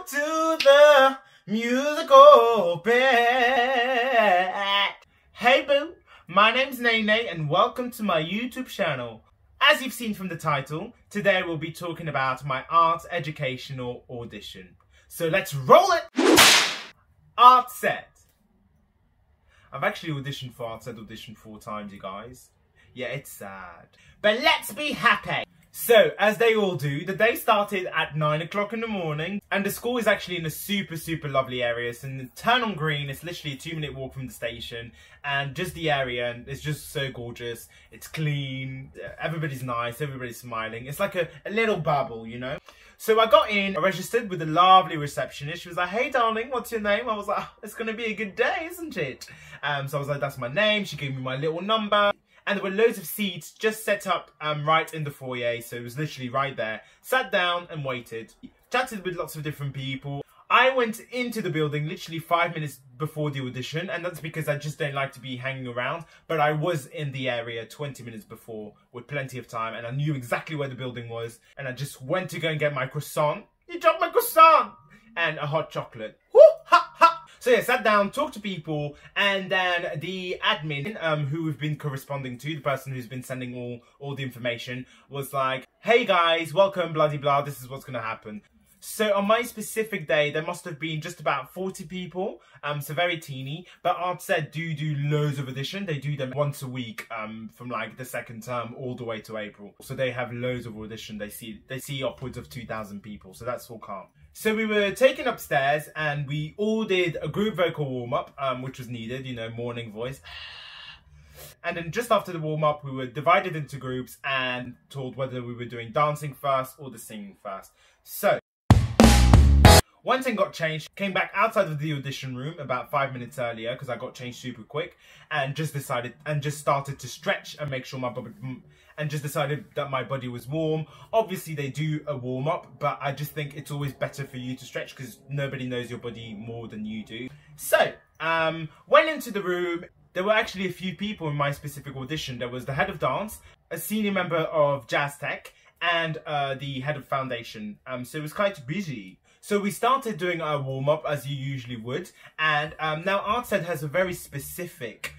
to the musical bed. Hey boo, my name's Nene and welcome to my YouTube channel. As you've seen from the title, today we'll be talking about my art educational audition. So let's roll it! Art Set. I've actually auditioned for Art Set Audition 4 times, you guys. Yeah, it's sad. But let's be happy. So, as they all do, the day started at 9 o'clock in the morning, and the school is actually in a super lovely area. So in the Turn on Green, it's literally a 2-minute walk from the station, and just the area, and it's just so gorgeous. It's clean, everybody's nice, everybody's smiling. It's like a little bubble, you know? So I got in, I registered with a lovely receptionist. She was like, "Hey darling, what's your name?" I was like, "Oh, it's gonna be a good day, isn't it?" So I was like, "That's my name." She gave me my little number. And there were loads of seats just set up right in the foyer, so it was literally right there. Sat down and waited. Chatted with lots of different people. I went into the building literally 5 minutes before the audition, and that's because I just don't like to be hanging around. But I was in the area 20 minutes before with plenty of time, and I knew exactly where the building was. And I just went to go and get my croissant. You dropped my croissant! And a hot chocolate. Woo! Ha! Ha! So yeah, sat down, talked to people, and then the admin, who we've been corresponding to, the person who's been sending all the information, was like, "Hey guys, welcome, bloody blah, this is what's gonna happen." So on my specific day, there must have been just about 40 people, so very teeny, but Art Set do loads of audition. They do them once a week, from like the second term all the way to April. So they have loads of audition. They see upwards of 2,000 people, so that's all calm. So we were taken upstairs and we all did a group vocal warm-up, which was needed, you know, morning voice. And then just after the warm-up, we were divided into groups and told whether we were doing dancing first or the singing first. So, went and got changed, came back outside of the audition room about 5 minutes earlier because I got changed super quick, and just started to stretch and make sure my body, and just decided that my body was warm. Obviously they do a warm-up, but I just think it's always better for you to stretch because nobody knows your body more than you do. So, went into the room. There were actually a few people in my specific audition. There was the head of dance, a senior member of Jazz Tech, and the head of foundation. So it was quite busy. So we started doing our warm-up as you usually would, and now Art Set has a very specific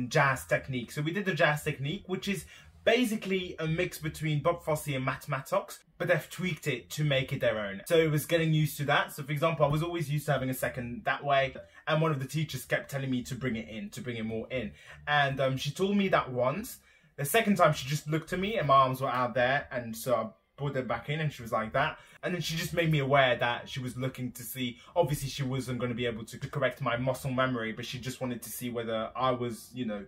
jazz technique. So we did the jazz technique, which is basically a mix between Bob Fosse and ᴜᴜ, but they've tweaked it to make it their own. So it was getting used to that. So for example, I was always used to having a second that way, and one of the teachers kept telling me to bring it in, to bring it more in. And she told me that once. The second time she just looked at me and my arms were out there, and so I brought them back in and she was like that. And then she just made me aware that she was looking to see, obviously she wasn't going to be able to correct my muscle memory, but she just wanted to see whether I was, you know,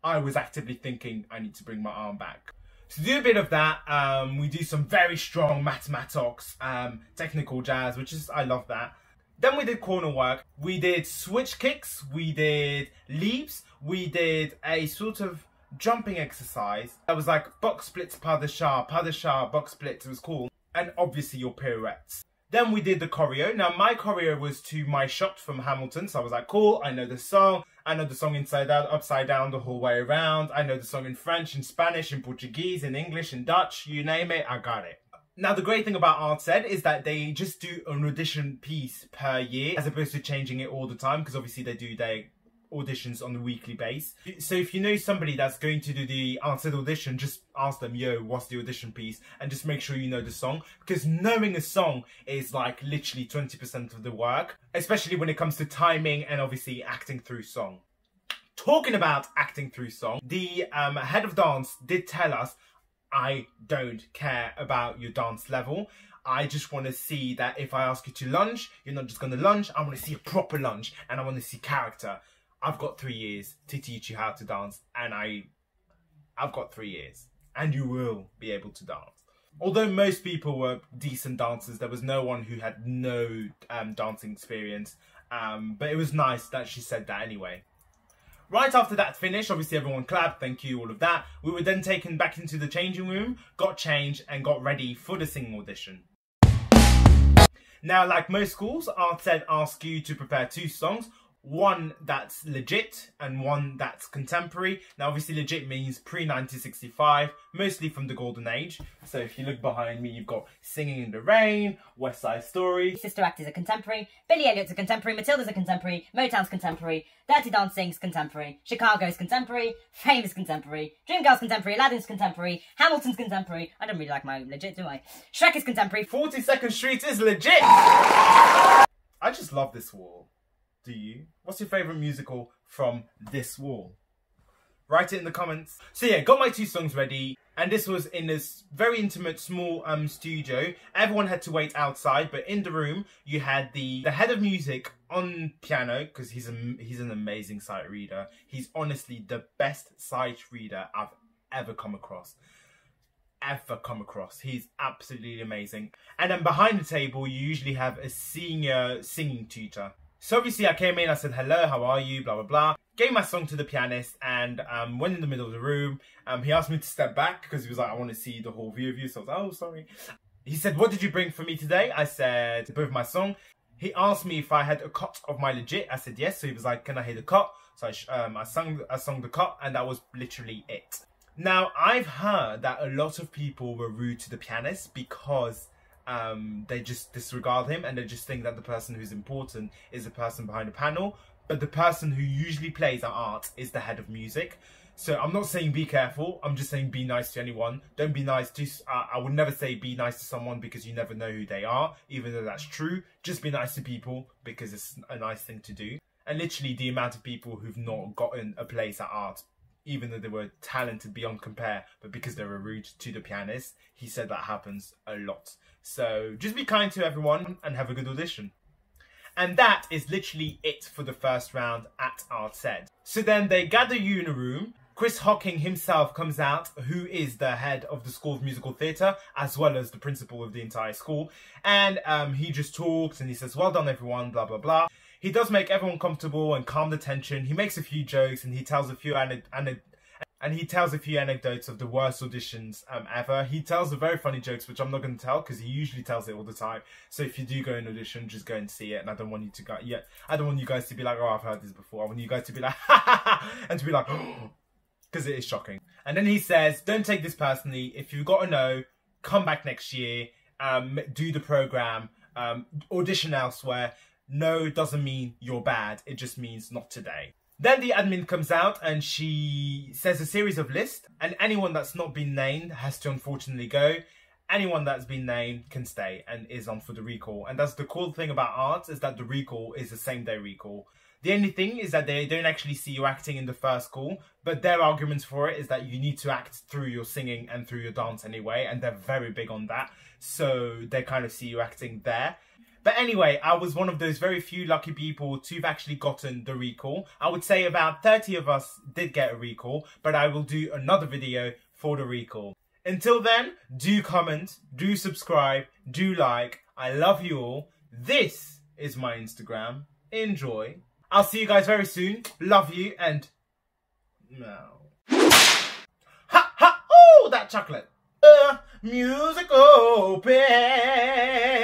I was actively thinking I need to bring my arm back. So do a bit of that. We do some very strong ᴜᴜ, technical jazz, which is, I love that. Then we did corner work. We did switch kicks, we did leaps, we did a sort of jumping exercise. That was like box splits, pas de chat, box splits, it was cool. And obviously your pirouettes. Then we did the choreo. Now my choreo was to My Shot from Hamilton, so I was like, cool, I know the song. I know the song inside out, upside down, the whole way around. I know the song in French, in Spanish, in Portuguese, in English, in Dutch, you name it, I got it. Now the great thing about Art Set is that they just do an audition piece per year, as opposed to changing it all the time, because obviously they do their auditions on a weekly base. So if you know somebody that's going to do the Art Set audition, just ask them, yo, what's the audition piece? And just make sure you know the song, because knowing a song is like literally 20% of the work, especially when it comes to timing and obviously acting through song. Talking about acting through song, the head of dance did tell us, I don't care about your dance level. I just want to see that if I ask you to lunge, you're not just going to lunge. I want to see a proper lunge, and I want to see character. I've got 3 years to teach you how to dance, and I've got 3 years, and you will be able to dance. Although most people were decent dancers, there was no one who had no dancing experience, but it was nice that she said that anyway. Right after that finished, obviously everyone clapped, thank you, all of that. We were then taken back into the changing room, got changed, and got ready for the singing audition. Now, like most schools, Art Set asks you to prepare 2 songs. one that's legit and one that's contemporary. Now obviously legit means pre-1965, mostly from the golden age. So if you look behind me, you've got Singing in the Rain, West Side Story. Sister Act is a contemporary, Billy Elliot's a contemporary, Matilda's a contemporary, Motown's contemporary, Dirty Dancing's contemporary, Chicago's contemporary, Fame is contemporary, Dreamgirl's contemporary, Aladdin's contemporary, Hamilton's contemporary. I don't really like my legit, do I? Shrek is contemporary. 42nd Street is legit! I just love this wall. Do you? What's your favourite musical from this wall? Write it in the comments. So yeah, got my 2 songs ready, and this was in this very intimate small studio. Everyone had to wait outside, but in the room you had the head of music on piano, because he's an amazing sight reader. He's honestly the best sight reader I've ever come across. He's absolutely amazing. And then behind the table you usually have a senior singing tutor. So obviously I came in, I said hello, how are you, blah blah blah. Gave my song to the pianist and went in the middle of the room. He asked me to step back because he was like, I want to see the whole view of you. So I was like, oh sorry. He said, what did you bring for me today? I said, both my song. He asked me if I had a cut of my legit. I said yes. So he was like, can I hear the cut? So I sung the cut, and that was literally it. Now I've heard that a lot of people were rude to the pianist because they just disregard him and they just think that the person who's important is the person behind the panel, but the person who usually plays at art is the head of music. So I'm not saying be careful, I'm just saying be nice to anyone. Don't be nice to, I would never say be nice to someone because you never know who they are, even though that's true. Just be nice to people because it's a nice thing to do. And literally the amount of people who've not gotten a place at art, even though they were talented beyond compare, but because they were rude to the pianist, he said that happens a lot. So just be kind to everyone and have a good audition. And that is literally it for the first round at Art Said. So then they gather you in a room. Chris Hocking himself comes out, who is the head of the School of Musical Theatre, as well as the principal of the entire school. And he just talks and he says, well done everyone, blah, blah, blah. He does make everyone comfortable and calm the tension. He makes a few jokes and he tells a few anecdotes of the worst auditions ever. He tells the very funny jokes, which I'm not going to tell because he usually tells it all the time. So if you do go and audition, just go and see it. And I don't want you to go. Yeah, I don't want you guys to be like, oh, I've heard this before. I want you guys to be like, ha ha ha, and to be like, oh, because it is shocking. And then he says, don't take this personally. If you've got a no, come back next year. Do the program. Audition elsewhere. No doesn't mean you're bad. It just means not today. Then the admin comes out and she says a series of lists, and anyone that's not been named has to unfortunately go. Anyone that's been named can stay and is on for the recall. And that's the cool thing about art, is that the recall is the same day recall. The only thing is that they don't actually see you acting in the first call, but their arguments for it is that you need to act through your singing and through your dance anyway, and they're very big on that. So they kind of see you acting there. But anyway, I was one of those very few lucky people to have actually gotten the recall. I would say about 30 of us did get a recall, but I will do another video for the recall. Until then, do comment, do subscribe, do like. I love you all. This is my Instagram. Enjoy. I'll see you guys very soon. Love you and... no. Ha ha! Oh, that chocolate. Musical pen.